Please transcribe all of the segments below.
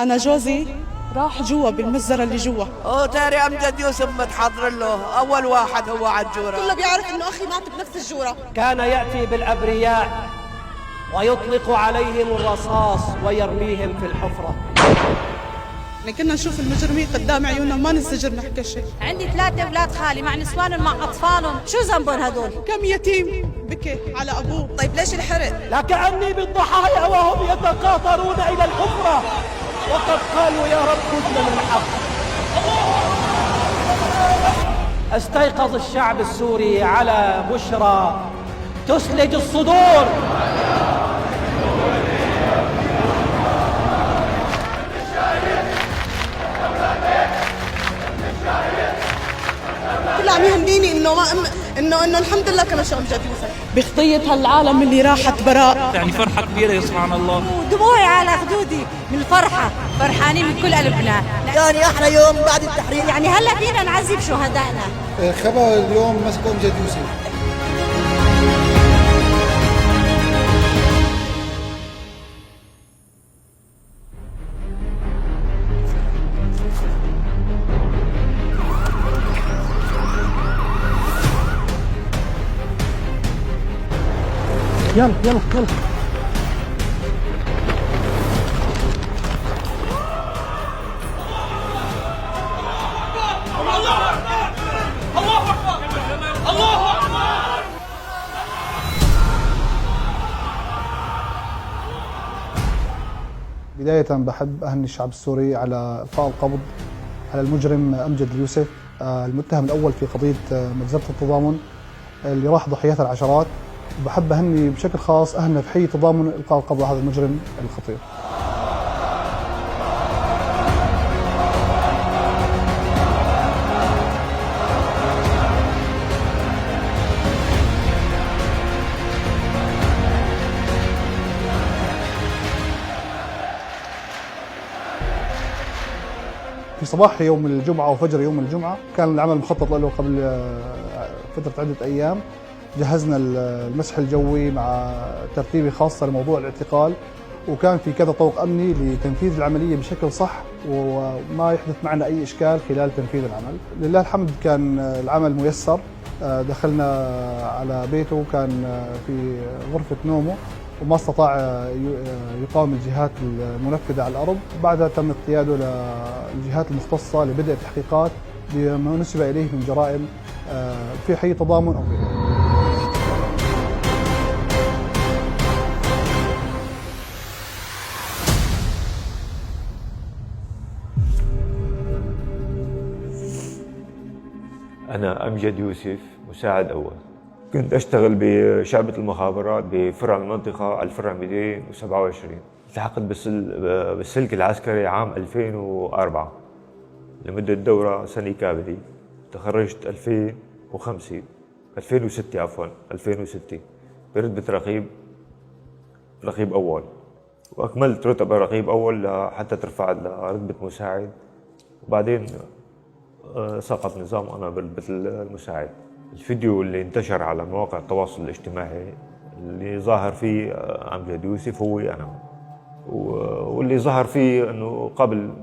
أنا جوزي راح جوا بالمجزرة اللي جوا. تاري أمجد يوسف متحضر له أول واحد هو على الجورة. كله بيعرف إنه أخي مات بنفس الجورة. كان يأتي بالأبرياء ويطلق عليهم الرصاص ويرميهم في الحفرة. كنا نشوف المجرمين قدام عيوننا ما ننسجر نحكي شيء. عندي 3 أولاد خالي مع نسوانهم مع أطفالهم، شو ذنبهم هدول؟ كم يتيم بكي على أبوه. طيب ليش الحرق؟ لكأني بالضحايا وهم يتقاطرون إلى الحفرة وقد قالوا يا رب خذنا من الحق. استيقظ الشعب السوري على بشرى تسلج الصدور. كل عم يهنيني انه الحمد لله كما شاء امجد يوسف بخطية هالعالم اللي راحت براء. يعني فرحة كبيرة سبحان الله، ودموعي على خدودي من الفرحة، فرحانين من كل قلبنا. يعني أحلى يوم بعد التحرير. يعني هلا فينا نعذب شهدائنا. خبر اليوم مسكوا امجد يوسف. يلا يلا يلا. بداية بحب أهني الشعب السوري على إلقاء القبض على المجرم أمجد اليوسف، المتهم الأول في قضية مجزرة التضامن اللي راح ضحيتها العشرات. وبحب أهني بشكل خاص أهلنا في حي تضامن إلقاء القبض على هذا المجرم الخطير. في صباح يوم الجمعة وفجر يوم الجمعة كان العمل مخطط له قبل فترة عدة أيام. جهزنا المسح الجوي مع ترتيبة خاصة لموضوع الاعتقال، وكان في كذا طوق أمني لتنفيذ العملية بشكل صح وما يحدث معنا أي إشكال خلال تنفيذ العمل. لله الحمد كان العمل ميسر. دخلنا على بيته، كان في غرفة نومه وما استطاع يقاوم الجهات المنفذة على الأرض. بعدها تم اقتياده للجهات المختصة لبدء التحقيقات بما نسب إليه من جرائم في حي تضامن أو غيره. أنا أمجد يوسف، مساعد أول. كنت أشتغل بشعبة المخابرات بفرع المنطقة الفرع 227. التحقت بالسلك العسكري عام 2004 لمدة دورة سنة كاملة. تخرجت 2006 برتبة رقيب أول، وأكملت رتبة رقيب أول حتى ترفعت لرتبة مساعد، وبعدين سقط نظام أنا برتبة المساعد. الفيديو اللي انتشر على مواقع التواصل الاجتماعي اللي ظاهر فيه أمجد يوسف هو أنا، واللي ظهر فيه أنه قبل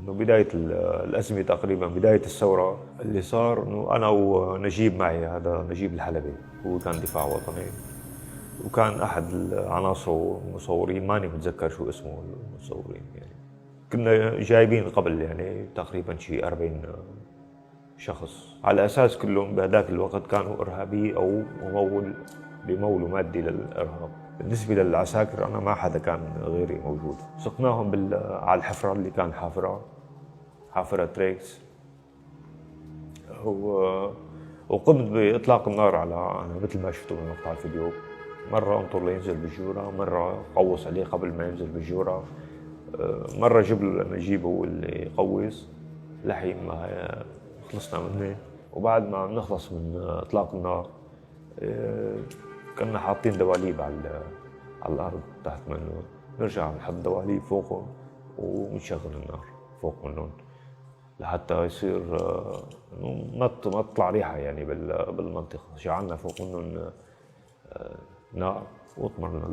انه بدايه الازمه تقريبا بدايه الثوره اللي صار، انه انا ونجيب معي، هذا نجيب الحلبي، هو كان دفاع وطني وكان احد العناصر المصورين، ماني متذكر شو اسمه المصورين يعني. كنا جايبين قبل يعني تقريبا شيء 40 شخص، على اساس كلهم بهذاك الوقت كانوا ارهابي او بمول مادي للارهاب. بالنسبة للعساكر أنا ما حدا كان غيري موجود. سقناهم على الحفرة اللي كان حافرة ريكس، وقمت بإطلاق النار على مثل ما شفتوا من مقطع الفيديو. مرة انطر لينزل بالجورة، مرة قوص عليه قبل ما ينزل بالجورة، مرة نجيب هو اللي يقوص لحين ما خلصنا منه. وبعد ما نخلص من إطلاق النار كنا حاطين دواليب على الأرض تحت منه، نرجع نحط دواليب فوقهم ونشغل النار فوق منهم لحتى يصير ما تطلع ريحة يعني بالمنطقة. شعلنا فوق منهم نار واطمرنا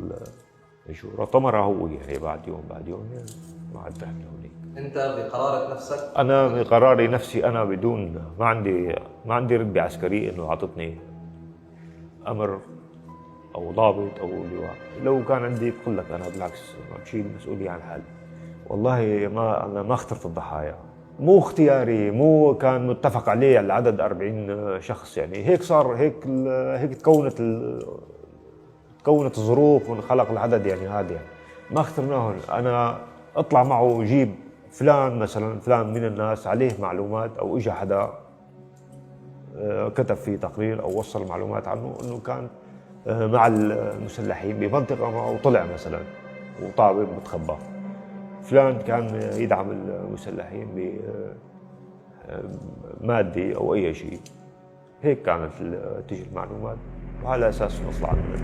الجورة. طمرها هو يعني بعد يوم يعني. ما عاد بيعملوا لي. انت بقرارة نفسك؟ انا بقراري نفسي، انا بدون ما عندي رتبة عسكرية انه اعطتني امر او ضابط او لواء. لو كان عندي بقول لك انا بالعكس بشيل المسؤولية عن حالي. والله انا ما اخترت الضحايا، مو اختياري، مو كان متفق عليه العدد 40 شخص، يعني هيك صار، هيك تكونت الظروف وانخلق العدد، يعني هذا يعني ما اخترناه. انا اطلع معه جيب فلان مثلا، فلان من الناس عليه معلومات او اجى حدا كتب فيه تقرير او وصل معلومات عنه انه كان مع المسلحين بمنطقه معه وطلع مثلا وطابق متخبى، فلان كان يدعم المسلحين بمادي او اي شيء. هيك كانت تجي المعلومات وعلى اساس نطلع نجي.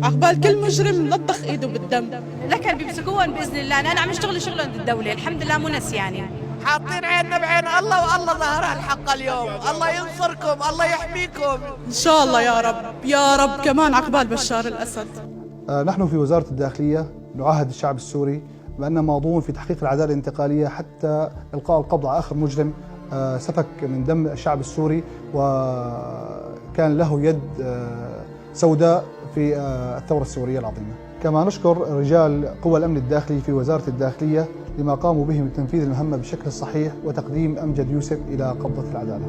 عقبال كل مجرم لطخ ايده بالدم. لكن بيمسكوهم باذن الله. انا عم اشتغل شغلهم بالدوله الحمد لله، مو نسياني. حاطين عيننا بعين الله، والله ظهر الحق اليوم. الله ينصركم، الله يحميكم ان شاء الله يا رب يا رب. كمان عقبال بشار الاسد. نحن في وزارة الداخلية نعاهد الشعب السوري بأننا ماضون في تحقيق العدالة الانتقالية حتى إلقاء القبض على آخر مجرم سفك من دم الشعب السوري وكان له يد سوداء في الثورة السورية العظيمة. كما نشكر رجال قوى الأمن الداخلي في وزارة الداخلية لما قاموا به من تنفيذ المهمة بشكل صحيح وتقديم أمجد يوسف إلى قبضة العدالة.